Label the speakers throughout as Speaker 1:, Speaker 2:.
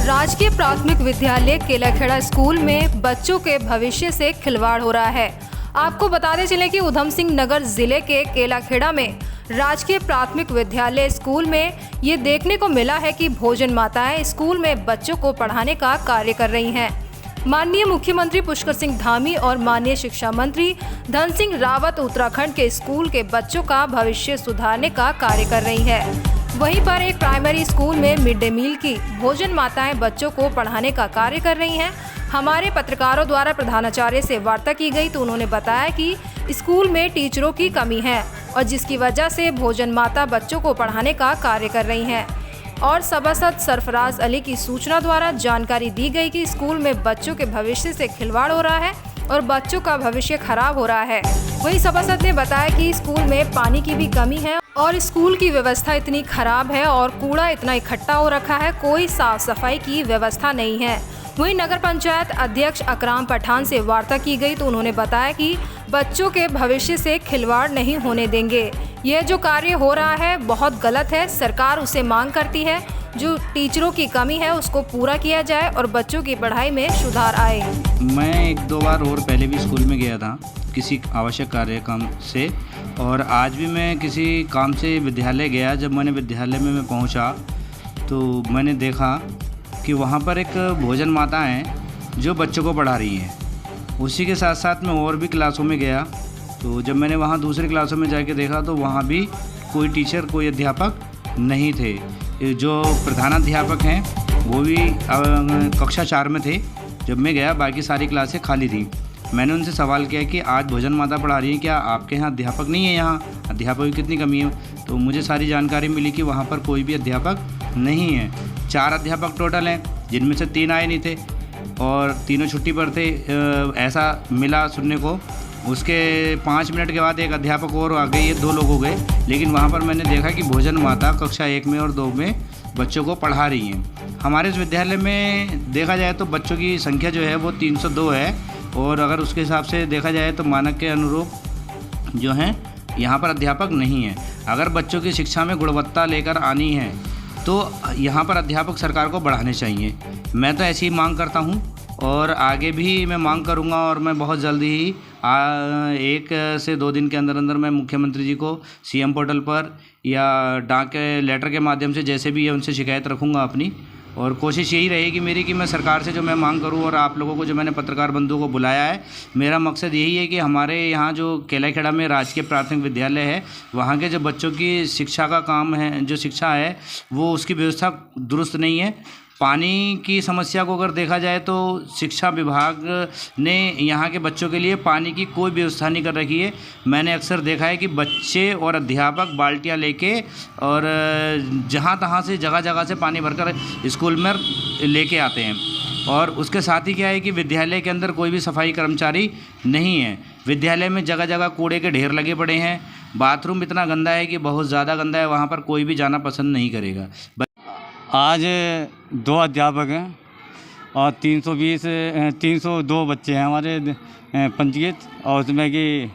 Speaker 1: राजकीय प्राथमिक विद्यालय केलाखेड़ा स्कूल में बच्चों के भविष्य से खिलवाड़ हो रहा है। आपको बताते चलें कि उधम सिंह नगर जिले के केलाखेड़ा में राजकीय प्राथमिक विद्यालय स्कूल में ये देखने को मिला है कि भोजन माताएं स्कूल में बच्चों को पढ़ाने का कार्य कर रही हैं। माननीय मुख्यमंत्री पुष्कर सिंह धामी और माननीय शिक्षा मंत्री धन सिंह रावत उत्तराखंड के स्कूल के बच्चों का भविष्य सुधारने का कार्य कर रही है। वहीं पर एक प्राइमरी स्कूल में मिड डे मील की भोजन माताएं बच्चों को पढ़ाने का कार्य कर रही हैं। हमारे पत्रकारों द्वारा प्रधानाचार्य से वार्ता की गई तो उन्होंने बताया कि स्कूल में टीचरों की कमी है और जिसकी वजह से भोजन माता बच्चों को पढ़ाने का कार्य कर रही हैं। और सभासद सरफराज अली की सूचना द्वारा जानकारी दी गई कि स्कूल में बच्चों के भविष्य से खिलवाड़ हो रहा है और बच्चों का भविष्य खराब हो रहा है। वहीं सभासद ने बताया कि स्कूल में पानी की भी कमी है और स्कूल की व्यवस्था इतनी खराब है और कूड़ा इतना इकट्ठा हो रखा है, कोई साफ सफाई की व्यवस्था नहीं है। वहीं नगर पंचायत अध्यक्ष अकराम पठान से वार्ता की गई तो उन्होंने बताया कि बच्चों के भविष्य से खिलवाड़ नहीं होने देंगे। यह जो कार्य हो रहा है बहुत गलत है। सरकार उसे मांग करती है जो टीचरों की कमी है उसको पूरा किया जाए और बच्चों की पढ़ाई में सुधार आए।
Speaker 2: मैं 1-2 बार और पहले भी स्कूल में गया था किसी आवश्यक कार्य काम से, और आज भी मैं किसी काम से विद्यालय गया। जब मैंने विद्यालय में मैं पहुंचा तो मैंने देखा कि वहां पर एक भोजन माता है जो बच्चों को पढ़ा रही हैं। उसी के साथ साथ मैं और भी क्लासों में गया तो जब मैंने वहां दूसरी क्लासों में जाके देखा तो वहां भी कोई टीचर कोई अध्यापक नहीं थे। जो प्रधानाध्यापक हैं वो भी कक्षा 4 में थे जब मैं गया, बाकी सारी क्लासें खाली थी। मैंने उनसे सवाल किया कि आज भोजन माता पढ़ा रही है, क्या आपके यहाँ अध्यापक नहीं है? यहाँ अध्यापक की कितनी कमी है? तो मुझे सारी जानकारी मिली कि वहाँ पर कोई भी अध्यापक नहीं है। 4 अध्यापक टोटल हैं जिनमें से 3 आए नहीं थे और तीनों छुट्टी पर थे, ऐसा मिला सुनने को। उसके 5 मिनट के बाद एक अध्यापक और आ गए, ये 2 लोग हो गए। लेकिन वहाँ पर मैंने देखा कि भोजन माता कक्षा 1 में और 2 में बच्चों को पढ़ा रही हैं। हमारे इस विद्यालय में देखा जाए तो बच्चों की संख्या जो है वो 302 है और अगर उसके हिसाब से देखा जाए तो मानक के अनुरूप जो हैं यहाँ पर अध्यापक नहीं है। अगर बच्चों की शिक्षा में गुणवत्ता लेकर आनी है तो यहाँ पर अध्यापक सरकार को बढ़ाने चाहिए। मैं तो ऐसी ही मांग करता हूँ और आगे भी मैं मांग करूँगा और मैं बहुत जल्दी ही 1 से 2 दिन के अंदर अंदर मैं मुख्यमंत्री जी को सीएम पोर्टल पर या डाक लेटर के माध्यम से जैसे भी है उनसे शिकायत रखूँगा अपनी। और कोशिश यही रहेगी मेरी कि मैं सरकार से जो मैं मांग करूं और आप लोगों को जो मैंने पत्रकार बंधुओं को बुलाया है, मेरा मकसद यही है कि हमारे यहाँ जो केलाखेड़ा में राजकीय प्राथमिक विद्यालय है वहाँ के जो बच्चों की शिक्षा का काम है, जो शिक्षा है वो उसकी व्यवस्था दुरुस्त नहीं है। पानी की समस्या को अगर देखा जाए तो शिक्षा विभाग ने यहाँ के बच्चों के लिए पानी की कोई व्यवस्था नहीं कर रखी है। मैंने अक्सर देखा है कि बच्चे और अध्यापक बाल्टियाँ लेके और जहाँ तहाँ से जगह जगह से पानी भरकर स्कूल में लेके आते हैं। और उसके साथ ही क्या है कि विद्यालय के अंदर कोई भी सफाई कर्मचारी नहीं है। विद्यालय में जगह जगह कूड़े के ढेर लगे पड़े हैं। बाथरूम इतना गंदा है कि बहुत ज़्यादा गंदा है, वहाँ पर कोई भी जाना पसंद नहीं करेगा।
Speaker 3: आज 2 अध्यापक हैं और 302 बच्चे हैं हमारे पंजीकृत, और उसमें कि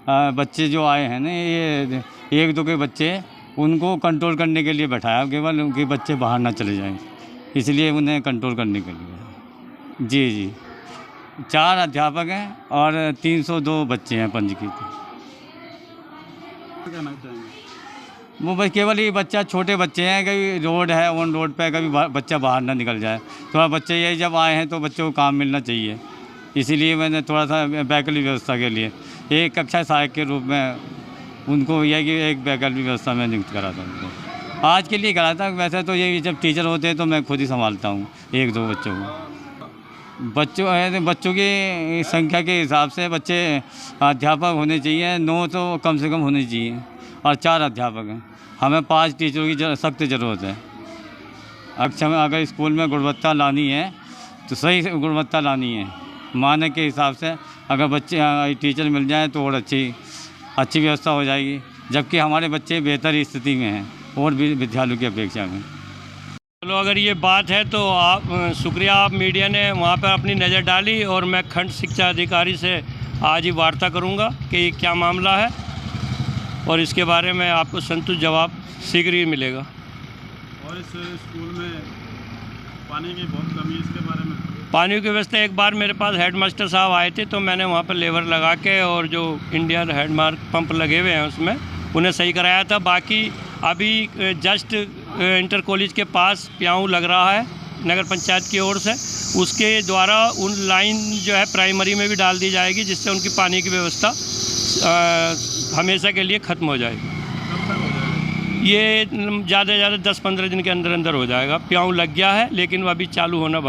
Speaker 3: बच्चे जो आए हैं ना ये 1-2 के बच्चे, उनको कंट्रोल करने के लिए बैठाया केवल, उनके बच्चे बाहर ना चले जाएं, इसलिए उन्हें कंट्रोल करने के लिए। जी 4 अध्यापक हैं और 302 बच्चे हैं पंजीकृत। वो बस केवल ये बच्चा, छोटे बच्चे हैं, कभी रोड है ऑन रोड पे कभी बच्चा बाहर ना निकल जाए। थोड़ा बच्चे यही जब आए हैं तो बच्चों को काम मिलना चाहिए, इसीलिए मैंने थोड़ा सा वैकल्पिक व्यवस्था के लिए एक कक्षा सहायक के रूप में उनको यह कि एक वैकल्पिक व्यवस्था में नियुक्त करा था उनको। आज के लिए करा था, वैसे तो ये जब टीचर होते हैं तो मैं खुद ही संभालता हूँ 1-2 बच्चों को। बच्चों की संख्या के हिसाब से बच्चे अध्यापक होने चाहिए, 9 तो कम से कम होने चाहिए और 4 अध्यापक हैं। हमें 5 टीचरों की सख्त ज़रूरत है। अगर स्कूल में गुणवत्ता लानी है तो सही गुणवत्ता लानी है, मानक के हिसाब से अगर बच्चे टीचर मिल जाए तो और अच्छी व्यवस्था हो जाएगी। जबकि हमारे बच्चे बेहतर स्थिति में हैं और भी विद्यालयों की अपेक्षा में।
Speaker 4: चलो, अगर ये बात है तो आप शुक्रिया, आप मीडिया ने वहाँ पर अपनी नज़र डाली और मैं खंड शिक्षा अधिकारी से आज ही वार्ता करूँगा कि क्या मामला है और इसके बारे में आपको संतुष्ट जवाब शीघ्र ही मिलेगा।
Speaker 5: और इस स्कूल में पानी की बहुत कमी है, इसके बारे में?
Speaker 4: पानी की व्यवस्था, एक बार मेरे पास हेडमास्टर साहब आए थे तो मैंने वहाँ पर लेबर लगा के और जो इंडियन हेडमार्क पंप लगे हुए हैं उसमें उन्हें सही कराया था। बाकी अभी जस्ट इंटर कॉलेज के पास प्याऊ लग रहा है नगर पंचायत की ओर से, उसके द्वारा उन लाइन जो है प्राइमरी में भी डाल दी जाएगी, जिससे उनकी पानी की व्यवस्था हमेशा के लिए ख़त्म हो जाएगी। ये ज़्यादा से ज़्यादा 10-15 दिन के अंदर अंदर हो जाएगा। प्याऊ लग गया है लेकिन वो अभी चालू होना